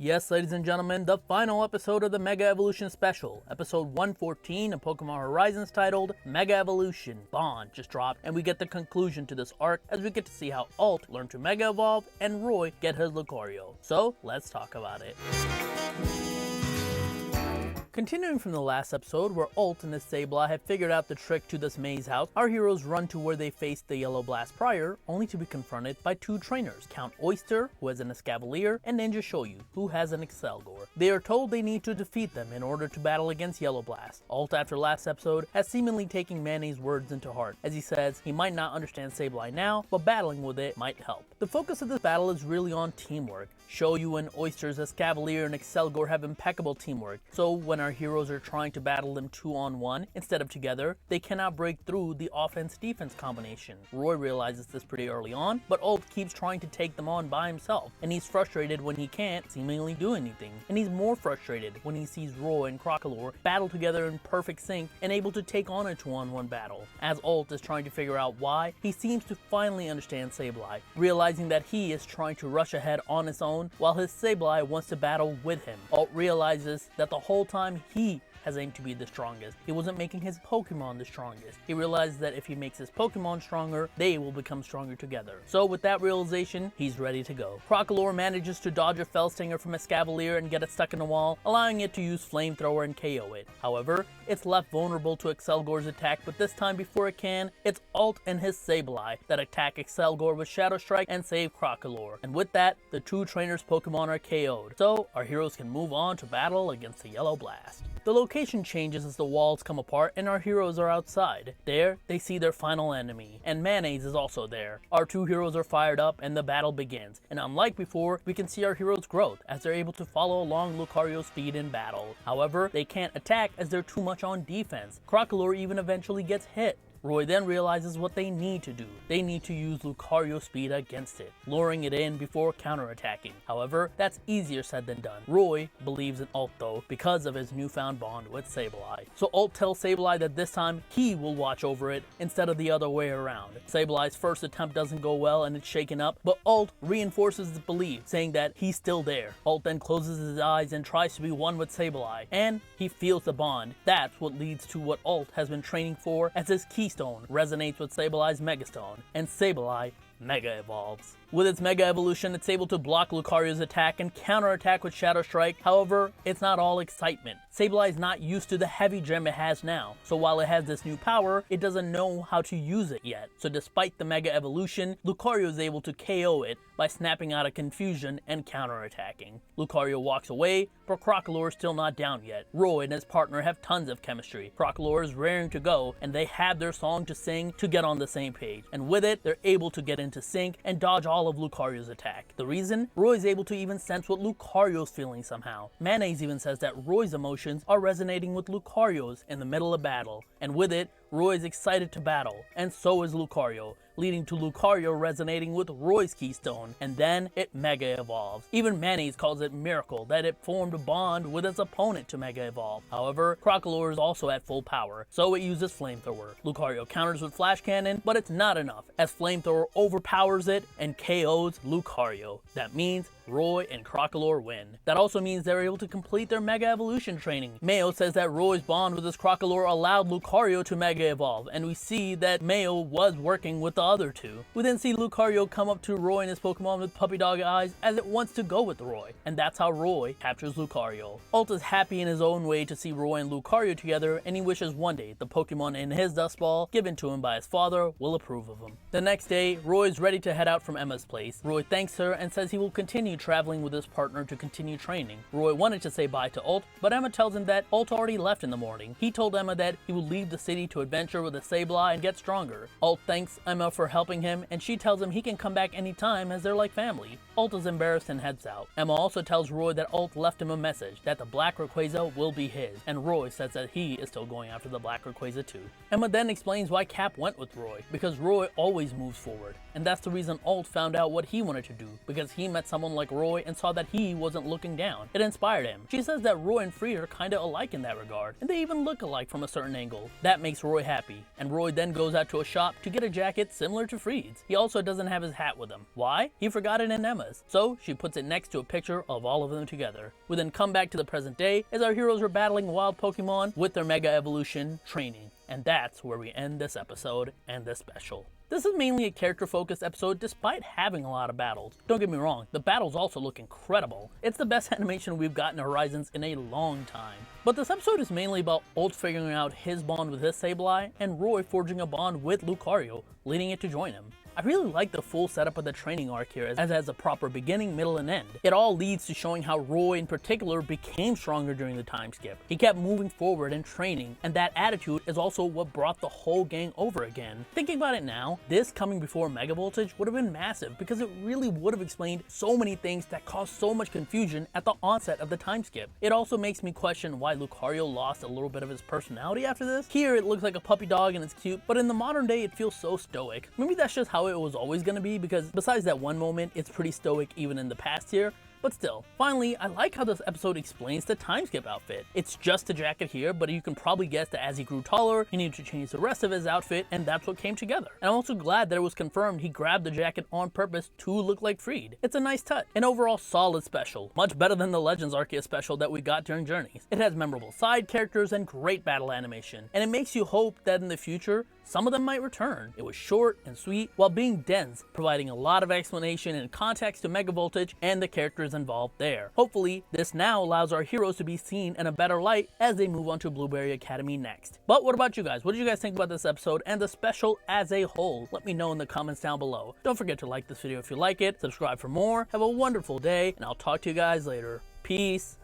Yes, ladies and gentlemen, the final episode of the Mega Evolution Special, episode 114 of Pokemon Horizons titled Mega Evolution Bond just dropped, and we get the conclusion to this arc as we get to see how Alt learned to Mega Evolve and Roy get his Lucario. So, let's talk about it. Continuing from the last episode where Alt and his Sableye have figured out the trick to this maze house, our heroes run to where they faced the Yellow Blast prior, only to be confronted by two trainers, Count Oyster, who has an Escavalier, and Ninja Shoyu, who has an Excelgor. They are told they need to defeat them in order to battle against Yellow Blast. Alt, after last episode, has seemingly taken Mayonnaise words into heart, as he says he might not understand Sableye now, but battling with it might help. The focus of this battle is really on teamwork. Shoyu and Oyster's Escavalier and Excelgor have impeccable teamwork, so when our heroes are trying to battle them 2-on-1 instead of together, they cannot break through the offense-defense combination. Roy realizes this pretty early on, but Alt keeps trying to take them on by himself, and he's frustrated when he can't seemingly do anything. And he's more frustrated when he sees Roy and Crocolore battle together in perfect sync and able to take on a 2-on-1 battle. As Alt is trying to figure out why, he seems to finally understand Sableye, realizing that he is trying to rush ahead on his own while his Sableye wants to battle with him. Alt realizes that the whole time he has aimed to be the strongest. He wasn't making his Pokemon the strongest. He realizes that if he makes his Pokemon stronger, they will become stronger together. So with that realization, he's ready to go. Crocolore manages to dodge a Fellstinger from Escavalier and get it stuck in the wall, allowing it to use Flamethrower and KO it. However, it's left vulnerable to Excelgor's attack, but this time before it can, it's Alt and his Sableye that attack Excelgor with Shadow Strike and save Crocolore. And with that, the two trainers' Pokemon are KO'd. So our heroes can move on to battle against the Yellow Blast. The location changes as the walls come apart and our heroes are outside. There, they see their final enemy, and Mayonnaise is also there. Our two heroes are fired up and the battle begins, and unlike before, we can see our heroes' growth as they're able to follow along Lucario's speed in battle. However, they can't attack as they're too much on defense. Crocolore even eventually gets hit. Roy then realizes what they need to do. They need to use Lucario's speed against it, luring it in before counterattacking. However, that's easier said than done. Roy believes in Alt though, because of his newfound bond with Sableye. So Alt tells Sableye that this time he will watch over it instead of the other way around. Sableye's first attempt doesn't go well and it's shaken up, but Alt reinforces his belief, saying that he's still there. Alt then closes his eyes and tries to be one with Sableye, and he feels the bond. That's what leads to what Alt has been training for, as his Keystone resonates with Sableye's Megastone, and Sableye Mega Evolves. With its Mega Evolution, it's able to block Lucario's attack and counterattack with Shadow Strike. However, it's not all excitement. Sableye is not used to the heavy gem it has now, so while it has this new power, it doesn't know how to use it yet. So despite the Mega Evolution, Lucario is able to KO it by snapping out of confusion and counterattacking. Lucario walks away, but Crocolore is still not down yet. Roy and his partner have tons of chemistry. Crocolore is raring to go, and they have their song to sing to get on the same page. And with it, they're able to get into sync and dodge all of Lucario's attack. The reason? Roy is able to even sense what Lucario's feeling somehow. Mayonnaise even says that Roy's emotions are resonating with Lucario's in the middle of battle, and with it, Roy is excited to battle, and so is Lucario, leading to Lucario resonating with Roy's Keystone, and then it Mega Evolves. Even Mayonnaise calls it miracle that it formed a bond with its opponent to Mega Evolve. However, Crocolore is also at full power, so it uses Flamethrower. Lucario counters with Flash Cannon, but it's not enough, as Flamethrower overpowers it and KOs Lucario. That means Roy and Crocolore win. That also means they're able to complete their Mega Evolution training. Mayo says that Roy's bond with his Crocolore allowed Lucario to Mega Evolve, and we see that Mayo was working with the other two. We then see Lucario come up to Roy and his Pokemon with puppy dog eyes as it wants to go with Roy, and that's how Roy captures Lucario. Alt is happy in his own way to see Roy and Lucario together, and he wishes one day the Pokemon in his Dust Ball, given to him by his father, will approve of him. The next day, Roy is ready to head out from Emma's place. Roy thanks her and says he will continue traveling with his partner to continue training. Roy wanted to say bye to Alt, but Emma tells him that Alt already left in the morning. He told Emma that he will leave the city to adventure with a Sableye and get stronger. Alt thanks Emma for helping him, and she tells him he can come back anytime as they're like family. Alt is embarrassed and heads out. Emma also tells Roy that Alt left him a message that the Black Rayquaza will be his, and Roy says that he is still going after the Black Rayquaza too. Emma then explains why Cap went with Roy, because Roy always moves forward, and that's the reason Alt found out what he wanted to do, because he met someone like Roy and saw that he wasn't looking down. It inspired him. She says that Roy and Free are kinda alike in that regard, and they even look alike from a certain angle. That makes Roy Roy happy, and Roy then goes out to a shop to get a jacket similar to Freed's. He also doesn't have his hat with him. Why? He forgot it in Emma's, so she puts it next to a picture of all of them together. We then come back to the present day as our heroes are battling wild Pokemon with their Mega Evolution training. And that's where we end this episode and this special. This is mainly a character-focused episode despite having a lot of battles. Don't get me wrong, the battles also look incredible. It's the best animation we've gotten in Horizons in a long time. But this episode is mainly about Ult figuring out his bond with his Sableye and Roy forging a bond with Lucario, leading it to join him. I really like the full setup of the training arc here as it has a proper beginning, middle, and end. It all leads to showing how Roy in particular became stronger during the time skip. He kept moving forward and training, and that attitude is also what brought the whole gang over again. Thinking about it now, this coming before Mega Voltage would have been massive because it really would have explained so many things that caused so much confusion at the onset of the time skip. It also makes me question why Lucario lost a little bit of his personality after this. Here it looks like a puppy dog and it's cute, but in the modern day it feels so stoic. Maybe that's just how it was always going to be, because besides that one moment, it's pretty stoic even in the past here. But still, finally, I like how this episode explains the time skip outfit. It's just a jacket here, but you can probably guess that as he grew taller, he needed to change the rest of his outfit, and that's what came together. And I'm also glad that it was confirmed he grabbed the jacket on purpose to look like Freed. It's a nice touch. An overall solid special, much better than the Legends Arceus special that we got during Journeys. It has memorable side characters and great battle animation, and it makes you hope that in the future, some of them might return. It was short and sweet while being dense, providing a lot of explanation and context to Mega Voltage and the characters involved there. Hopefully, this now allows our heroes to be seen in a better light as they move on to Blueberry Academy next. But what about you guys? What did you guys think about this episode and the special as a whole? Let me know in the comments down below. Don't forget to like this video if you like it, subscribe for more, have a wonderful day, and I'll talk to you guys later. Peace.